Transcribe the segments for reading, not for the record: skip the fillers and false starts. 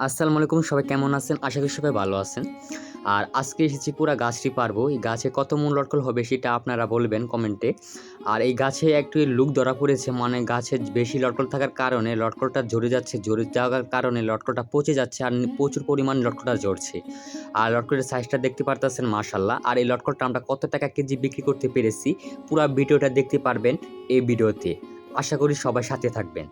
আসসালামু আলাইকুম, সবাই কেমন আছেন? আশা করি সবাই ভালো আছেন। আর আজকে এসেছি পুরা গাছটি পারবো। এই গাছে কত মূল লটকল হবে সেটা আপনারা বলবেন কমেন্টে। আর এই গাছে একটু লুক ধরা পড়েছে, মানে গাছে বেশি লটকল থাকার কারণে লটকলটা ঝরে যাচ্ছে। ঝরে যাওয়ার কারণে লটকলটা পচে যাচ্ছে আর প্রচুর পরিমাণ লটকলটা ঝরছে। আর লটকলের সাইজটা দেখতে পারতেছেন মাশাআল্লাহ। আর এই লটকলটা আমরা কত টাকা কেজি বিক্রি করতে পেরেছি পুরা ভিডিওটা দেখতে পারবেন এই ভিডিওতে। আশা করি সবাই সাথে থাকবেন।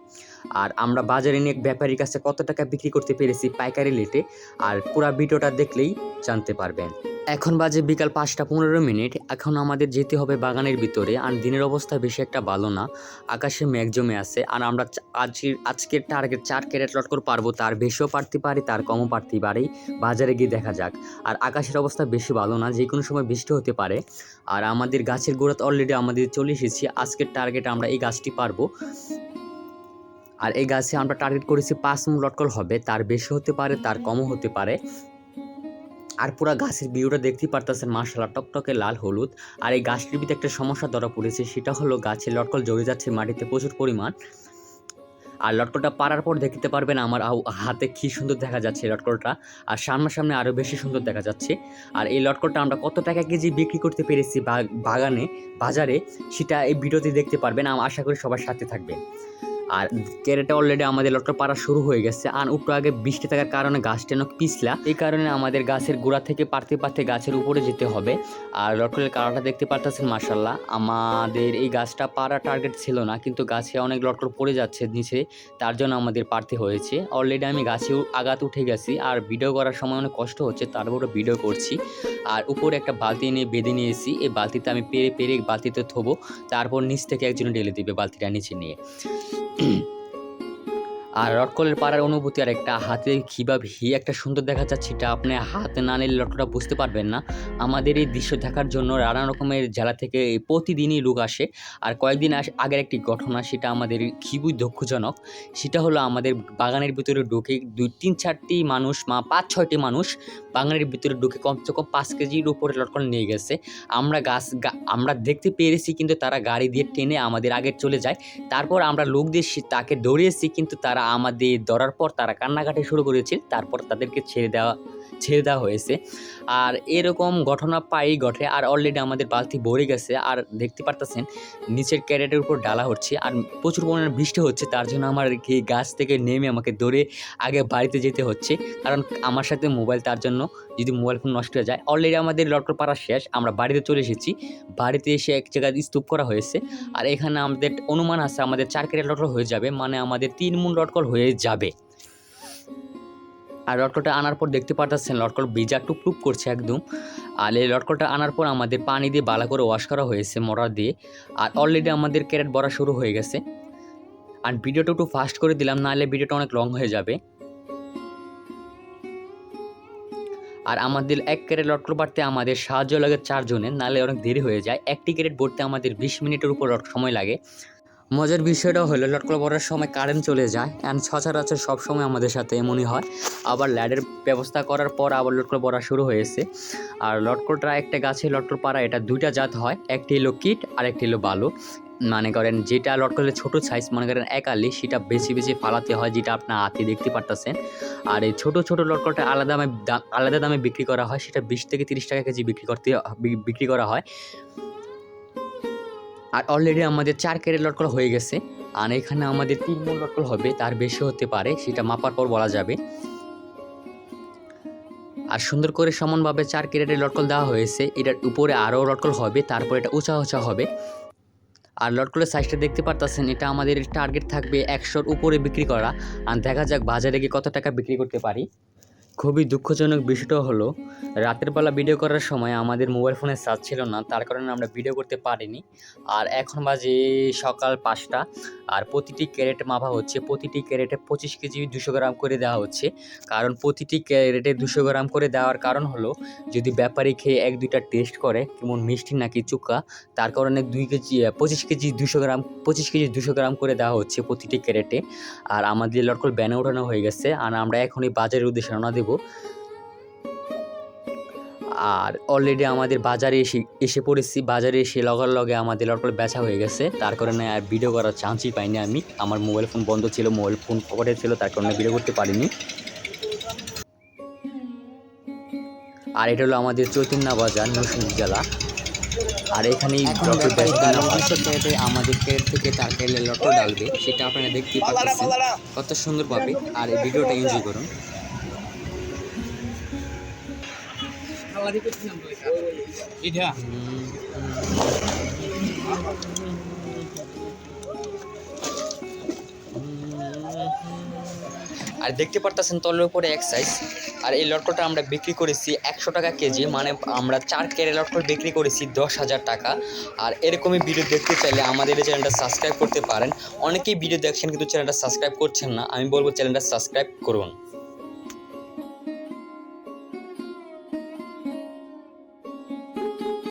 আর আমরা বাজারে নিয়ে ব্যাপারীর কাছে কত টাকা বিক্রি করতে পেরেছি পাইকারি রেটে, আর পুরা ভিডিওটা দেখলেই জানতে পারবেন। এখন বাজে বিকাল 5:15। এখন আমাদের যেতে হবে বাগানের ভিতরে। আর দিনের অবস্থা বেশি একটা ভালো না, আকাশে মেঘ জমে আছে। আর আমরা আজকের টার্গেট 4 ক্যারেট লটকল পারবো, তার বেশিও পারতে পারি, তার কমও পারতে পারি। বাজারে গিয়ে দেখা যাক। আর আকাশের অবস্থা বেশি ভালো না, যে কোনো সময় বৃষ্টি হতে পারে। আর আমাদের গাছের গোড়াতে অলরেডি আমাদের চলে এসেছি। আজকের টার্গেট আমরা এই গাছটি পারবো। আর এই গাছে আমরা টার্গেট করেছি 5 মূল লটকল হবে, তার বেশি হতে পারে, তার কমও হতে পারে। আর পুরা গাছের ভিউটা দেখতেই পারতেছেন মাশাআল্লাহ, টকটকে লাল হলুদ। আর এই গাছটির ভিতরে একটা সমস্যা ধরা পড়েছে, সেটা হলো গাছের লটকল জড়ে যাচ্ছে মাটিতে প্রচুর পরিমাণ। আর লটকলটা পাড়ার পর দেখতে পারবেন আমার হাতে কি সুন্দর দেখা যাচ্ছে লটকলটা। আর সামনাসামনি আরও বেশি সুন্দর দেখা যাচ্ছে। আর এই লটকলটা আমরা কত টাকা কেজি বিক্রি করতে পেরেছি বাজারে, সেটা এই ভিডিওতে দেখতে পারবেন। আমি আশা করি সবার সাথে থাকবেন। আর ক্যারেটে অলরেডি আমাদের লটকল পাড়া শুরু হয়ে গেছে। আর একটু আগে বৃষ্টি থাকার কারণে গাছটা অনেক পিছলা, এই কারণে আমাদের গাছের গোড়া থেকে পারতে পারতে গাছের উপরে যেতে হবে। আর লটকলের কালারটা দেখতে পারতেছেন মাশাআল্লাহ। আমাদের এই গাছটা পাড়া টার্গেট ছিল না, কিন্তু গাছে অনেক লটকল পড়ে যাচ্ছে নিচে, তার জন্য আমাদের পারতে হয়েছে। অলরেডি আমি গাছে আগাতে উঠে গেছি। আর ভিডিও করার সময় অনেক কষ্ট হচ্ছে, তারপরে ভিডিও করছি। আর উপরে একটা বালতি নিয়ে বেঁধে নিয়েছি, এই বালতিতে আমি পেরে পেরে বালতিতে থবো, তারপর নিচ থেকে একজন ঢেলে দিবে বালতিটা নিচে নিয়ে। আর লটকলের পাড়ার অনুভূতি আর একটা হাতে কীভাবে একটা সুন্দর দেখা যাচ্ছে, এটা আপনি হাতে না নিলে লটকলটা বুঝতে পারবেন না। আমাদের এই দৃশ্য দেখার জন্য নানা রকমের জেলা থেকে প্রতিদিনই লোক আসে। আর কয়েকদিন আগের একটি ঘটনা, সেটা আমাদের খুবই দুঃখজনক। সেটা হলো আমাদের বাগানের ভিতরে ঢুকে 2-3-4টি মানুষ 5-6টি মানুষ বাগানের ভিতরে ঢুকে কমসে কম 5 কেজির উপরে লটকল নিয়ে গেছে। আমরা দেখতে পেরেছি, কিন্তু তারা গাড়ি দিয়ে টেনে আমাদের আগে চলে যায়। তারপর আমরা লোক দিয়ে তাকে দৌড়িয়েছি, কিন্তু তারা আমাদের ধরার পর তারা কান্নাকাটি শুরু করেছে। তারপর তাদেরকে ছেড়ে দেওয়া হয়েছে। আর এরকম ঘটনা প্রায়ই ঘটে। আর অলরেডি আমাদের বালতি ভরে গেছে। আর দেখতে পারতেছেন নিচের ক্যারেটের উপর ডালা হচ্ছে, আর প্রচুর পরিমাণে বৃষ্টি হচ্ছে। তার জন্য আমার এই গাছ থেকে নেমে আমাকে দৌড়ে আগে বাড়িতে যেতে হচ্ছে, কারণ আমার সাথে মোবাইল, তার জন্য যদি মোবাইল ফোন নষ্ট হয়ে যায়। অলরেডি আমাদের লটকল পাড়া শেষ, আমরা বাড়িতে চলে এসেছি। বাড়িতে এসে এক জায়গায় স্তূপ করা হয়েছে। আর এখানে আমাদের অনুমান আছে আমাদের 4 ক্যারেট লটকল হয়ে যাবে, মানে আমাদের 3 মণ লটকল হয়ে যাবে। আর লটকলটা আনার পর দেখতে পারতেছেন লটকল ভিজা টুপটুপ করছে একদম। আর এই লটকলটা আনার পর আমাদের পানি দিয়ে ভালো করে ওয়াশ করা হয়েছে মোটর দিয়ে। আর অলরেডি আমাদের ক্যারেট ভরা শুরু হয়ে গেছে। আর ভিডিওটা একটু ফাস্ট করে দিলাম, নাহলে ভিডিওটা অনেক লং হয়ে যাবে। আর আমাদের 1 ক্যারেট লটকল বাড়তে আমাদের সাহায্য লাগে 4 জনের, নাহলে অনেক দেরি হয়ে যায়। একটি ক্যারেট ভরতে আমাদের 20 মিনিটের উপর সময় লাগে। মজার বিষয়টা হলো লটকল ভরার সময় কারেন্ট চলে যায়, অ্যান্ড সচরাচর সবসময় আমাদের সাথে এমনই হয়। আবার লাইটের ব্যবস্থা করার পর আবার লটকল ভরা শুরু হয়েছে। আর লটকলটা একটা গাছে লটকল পাড়া, এটা 2টা জাত হয়, একটি হলো কিট আর একটি হলো বালু। মনে করেন যেটা লটকলের ছোটো সাইজ, মনে করেন 1 আলি, সেটা বেশি বেশি ফালাতে হয়, যেটা আপনার হাতে দেখতে পারতেছেন। আর এই ছোটো ছোটো লটকলটা আলাদা দামে বিক্রি করা হয়, সেটা 20 থেকে 30 টাকা কেজি বিক্রি করা হয়। আর অলরেডি আমাদের 4 ক্যারেট লটকল হয়ে গেছে। আর এখানে আমাদের 3 মণ লটকল হবে, তার বেশি হতে পারে, সেটা মাপার পর বলা যাবে। আর সুন্দর করে সমানভাবে 4 ক্যারেটের লটকল দেওয়া হয়েছে। এটার উপরে আরও লটকল হবে, তারপর এটা উঁচা হবে। আর লটকলের সাইজটা দেখতে পারতেছেন, এটা আমাদের টার্গেট থাকবে 100-র উপরে বিক্রি করা। আর দেখা যাক বাজারে গিয়ে কত টাকা বিক্রি করতে পারি। খুবই দুঃখজনক বিষয়টা হলো, রাতের বেলা ভিডিও করার সময় আমাদের মোবাইল ফোনে চার্জ ছিল না, তার কারণে আমরা ভিডিও করতে পারিনি। আর এখন বাজে সকাল 5টা। আর প্রতিটি ক্যারেট মাপা হচ্ছে, প্রতিটি ক্যারেটে 25 কেজি 200 গ্রাম করে দেওয়া হচ্ছে। কারণ প্রতিটি ক্যারেটে 200 গ্রাম করে দেওয়ার কারণ হলো, যদি ব্যাপারী খেয়ে 1-2টা টেস্ট করে কেমন মিষ্টি নাকি চুকা, তার কারণে 25 কেজি 200 গ্রাম করে দেওয়া হচ্ছে প্রতিটি ক্যারেটে। আর আমাদের লটকল ব্যানে ওঠানো হয়ে গেছে। আর আমরা এখনই বাজারের উদ্দেশ্যে রওনা দেব। আর অলরেডি আমাদের বাজারে এসে পড়েছি। বাজারে এসে লগে আমাদের লটকল বেচা হয়ে গেছে, তার কারণে আর ভিডিও করার চান্সই পাইনি আমি। আমার মোবাইল ফোন বন্ধ ছিল, মোবাইল ফোন পকেটে ছিল, তার কারণে ভিডিও করতে পারিনি। আর এটা হলো আমাদের চৈতন্য বাজার নরসিংদী জেলা। আর এখানেই আমাদের ক্যারেট থেকে তার ক্যারেটে লটকল ডালবে, সেটা আপনারা দেখতেই পাচ্ছেন কত সুন্দরভাবে। আর এই ভিডিওটা এনজয় করুন। আর দেখতে পারতেছেন তলের উপরে এক সাইজ। আর এই লটকলটা আমরা বিক্রি করেছি 100 টাকা কেজি, মানে আমরা 4 ক্যারেট লটকল বিক্রি করেছি 10,000 টাকা। আর এরকমই ভিডিও দেখতে চাইলে আমাদের এই চ্যানেলটা সাবস্ক্রাইব করতে পারেন। অনেকেই ভিডিও দেখছেন কিন্তু চ্যানেলটা সাবস্ক্রাইব করছেন না, আমি বলবো চ্যানেলটা সাবস্ক্রাইব করুন।